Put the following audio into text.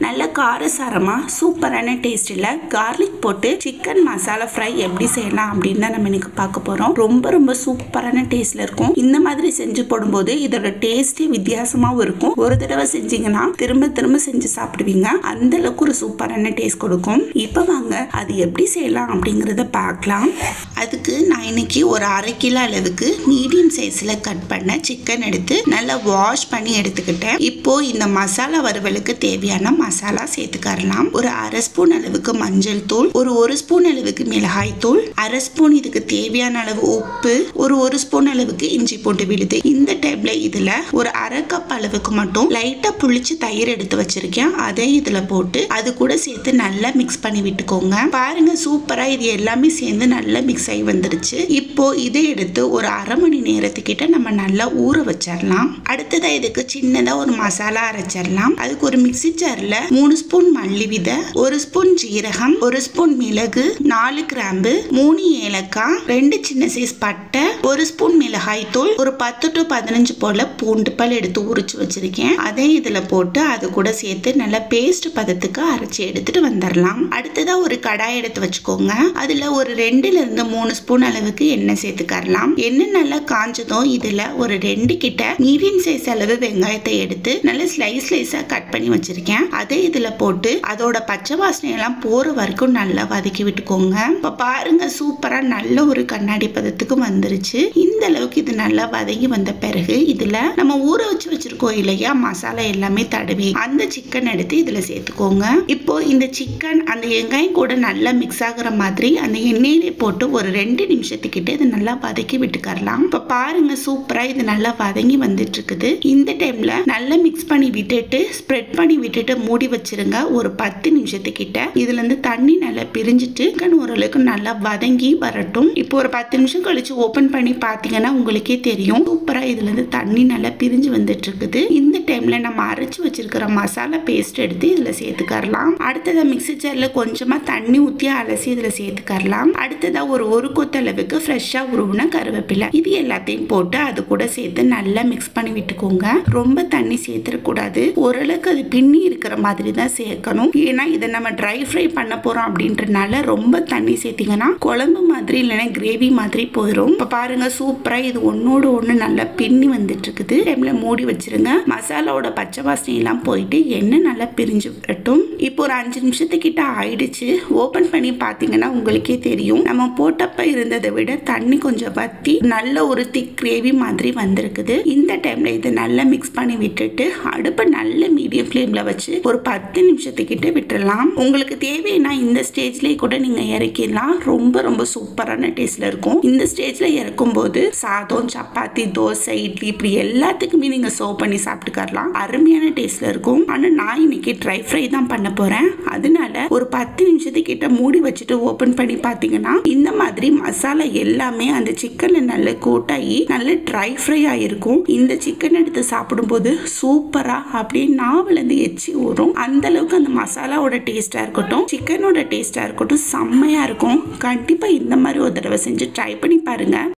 நல்ல காரசாரமா சூப்பரான டேஸ்ட்ல கார்லிக் போட்டு சிக்கன் மசாலா ஃப்ரை எப்படி செய்யலாம் அப்படின்னு தான் நம்ம இன்னைக்கு பார்க்க போறோம். ரொம்ப சூப்பரான டேஸ்ட்ல இருக்கும். இந்த மாதிரி செஞ்சு போடும்போது இதோட டேஸ்டே வித்தியாசமாவும் இருக்கும். ஒரு தடவை செஞ்சீங்கன்னா திரும்ப செஞ்சு சாப்பிடுவீங்க. அந்த அளவுக்கு ஒரு சூப்பரான டேஸ்ட் கொடுக்கும். இப்போ வாங்க அது எப்படி செய்யலாம் அப்படிங்கறத பார்க்கலாம். அதுக்கு நான் இன்னைக்கு ஒரு 1/2 கிலோ அளவுக்கு மீடியம் சைஸ்ல கட் பண்ண சிக்கன் எடுத்து நல்லா வாஷ் பண்ணி எடுத்துக்கிட்டேன். இப்போ இந்த மசாலா வறுவலுக்கு தேவையான மசாலா சேர்த்துக்கலாம். ஒரு 1/2 ஸ்பூன் அளவுக்கு மஞ்சள் தூள், ஒரு ஸ்பூன் அளவுக்கு மிளகாய் தூள், 1/2 ஸ்பூன் இதுக்கு தேவையான அளவு உப்பு, ஒரு ஸ்பூன் அளவுக்கு இஞ்சி பூண்டு விழுது. இந்த டைம்ல இதுல ஒரு 1/2 கப் அளவுக்கு மட்டும் லைட்டா புளிச்சு தயிர் எடுத்து வச்சிருக்கேன். அதை இதுல போட்டு அது கூட சேர்த்து நல்லா மிக்ஸ் பண்ணி விட்டுக்கோங்க. பாருங்க சூப்பரா இது எல்லாமே சேர்ந்து நல்லா மிக்ஸ் ஆகி வந்துருச்சு. இப்போ இதை எடுத்து ஒரு 1/2 மணி நேரத்துக்கிட்ட நம்ம நல்லா ஊற வச்சிடலாம். அடுத்ததா இதுக்கு சின்னதா ஒரு மசாலா அரைச்சிடலாம். அதுக்கு ஒரு மிக்ஸி ஜார்ல 3 ஸ்பூன் மல்லி விதை, 1 ஸ்பூன் ஜீரகம், 1 ஸ்பூன் மிளகு, 4 கிராம்பு, 3 ஏலக்காய், 2 சின்ன சைஸ் பட்டை, 1 ஸ்பூன் மிளகாய் தூள், ஒரு 10 to 15 போல பூண்டு பல் எடுத்து உரிச்சு வச்சிருக்கேன். அதை இதுல போட்டு அது கூட சேர்த்து நல்லா பேஸ்ட் பதத்துக்கு அரைச்சி எடுத்துட்டு வந்துடலாம். அடுத்ததா ஒரு கடாய் எடுத்து வச்சுக்கோங்க. அதுல ஒரு 2 ல இருந்து 3 ஸ்பூன் அளவுக்கு எண்ணெய் சேர்த்துக்கலாம். எண்ணெய் நல்லா காஞ்சதும் இதுல ஒரு 2 கிட்ட மீடியம் சைஸ் அளவு வெங்காயத்தை எடுத்து நல்லா ஸ்லைஸா கட் பண்ணி வச்சிருக்கேன். அதை இதுல போட்டு அதோட பச்சை வாசனை எல்லாம் போற வரைக்கும் நல்லா வதக்கி விட்டுக்கோங்க. இப்ப பாருங்க சூப்பரா நல்ல ஒரு கண்ணாடி பதத்துக்கு வந்துருச்சு. இந்த அளவுக்கு இது நல்லா வதங்கி வந்த பிறகு இதுல நம்ம ஊற வச்சிருக்கோம் இல்லையா மசாலா எல்லாமே தடவி அந்த சிக்கன் எடுத்து இதுல சேர்த்துக்கோங்க. இப்போ இந்த சிக்கன் அந்த வெங்காயம் கூட நல்லா மிக்ஸ் ஆகுற மாதிரி அந்த எண்ணெயிலே போட்டு ஒரு 2 நிமிஷத்துக்கிட்ட இது நல்லா வதக்கி விட்டுக்கலாம். இப்ப பாருங்க சூப்பரா இது நல்லா வதங்கி வந்துட்டு இருக்குது. இந்த டைம்ல நல்லா மிக்ஸ் பண்ணி விட்டுட்டு ஸ்ப்ரெட் பண்ணி விட்டுட்டு மூடி வச்சிருங்க. ஒரு 10 நிமிஷத்துக்கிட்ட இதுல இருந்து தண்ணி நல்லா பிரிஞ்சிட்டு சிக்கன் ஓரளவுக்கு நல்லா வதங்கி வரட்டும். இப்போ ஒரு 10 நிமிஷம் கழிச்சு ஓபன் பண்ணி பாத்தீங்கன்னா உங்களுக்கே தெரியும் சூப்பரா இதுல இருந்து தண்ணி நல்லா பிரிஞ்சு வந்துட்டு இருக்குது. இந்த டைம்ல நம்ம அரைச்சு வச்சிருக்கிற மசாலா பேஸ்ட் எடுத்து இதுல சேர்த்துக்கலாம். அடுத்ததா மிக்ஸி ஜார்ல கொஞ்சமா தண்ணி ஊத்தி அலசி இதுல சேர்த்துக்கலாம். அடுத்ததா ஒரு கொத்து அளவுக்கு ஃப்ரெஷ்ஷா உருவின கருவேப்பிலை இது எல்லாத்தையும் போட்டு அது கூட சேர்த்து நல்லா மிக்ஸ் பண்ணி விட்டுக்கோங்க. ரொம்ப தண்ணி சேர்த்துடக்கூடாது. ஓரளவுக்கு அது பின்னி இருக்கிற மாதிரி தான் சேர்க்கணும். ஏன்னா இதை நம்ம ட்ரை ஃப்ரை பண்ண போறோம் அப்படின்றனால ரொம்ப தண்ணி சேர்த்தீங்கன்னா குழம்பு மாதிரி இல்லைன்னா கிரேவி மாதிரி போயிடும். இப்ப பாருங்க சூப்பரா இது ஒன்னோடு ஒண்ணு நல்லா பின்னி வந்துட்டு இருக்குது. டைம்ல மூடி வச்சிருங்க. மசாலாவோட பச்சை வாசனை எல்லாம் போயிட்டு எண்ணெய் நல்லா பிரிஞ்சு வரட்டும். இப்போ ஒரு 5 நிமிஷத்துக்கிட்ட ஆயிடுச்சு. ஓபன் பண்ணி பாத்தீங்கன்னா உங்களுக்கே தெரியும் நம்ம போட்டப்ப இருந்ததை விட தண்ணி கொஞ்சம் வத்தி நல்ல ஒரு திக் கிரேவி மாதிரி வந்திருக்குது. இந்த டைம்ல இதை நல்லா மிக்ஸ் பண்ணி விட்டுட்டு அடுப்பை நல்ல மீடியம் ஃப்ளேம்ல வச்சு ஒரு 10 நிமிஷத்துக்கிட்ட விட்டுறலாம். உங்களுக்கு தேவைன்னா இந்த ஸ்டேஜ்லயே கூட நீங்க இறக்கிடலாம். ரொம்ப சூப்பரான டேஸ்ட்ல இருக்கும். இந்த ஸ்டேஜ்ல இறக்கும் போது சாதம், சப்பாத்தி, தோசை, இட்லி இப்படி எல்லாத்துக்குமே நீங்க சர்வ் பண்ணி சாப்பிட்டுக்கலாம். அருமையான டேஸ்ட்ல இருக்கும். ஆனா நான் இன்னைக்கு ட்ரை ஃப்ரை தான் பண்ண போறேன். அதனால ஒரு 10 நிமிஷத்துக்கிட்ட மூடி வச்சுட்டு ஓபன் பண்ணி பாத்தீங்கன்னா இந்த மாதிரி மசாலா எல்லாமே அந்த சிக்கன்ல நல்ல கோட்டாகி நல்ல ட்ரை ஃப்ரை ஆயிருக்கும். இந்த சிக்கன் எடுத்து சாப்பிடும்போது சூப்பரா அப்படியே நாவல இருந்து எச்சி ஊறும். அந்த அளவுக்கு அந்த மசாலாவோட டேஸ்டா இருக்கட்டும் சிக்கனோட டேஸ்டா இருக்கட்டும் செம்மையா இருக்கும். கண்டிப்பா இந்த மாதிரி ஒரு தடவை செஞ்சு ட்ரை பண்ணி பாருங்க.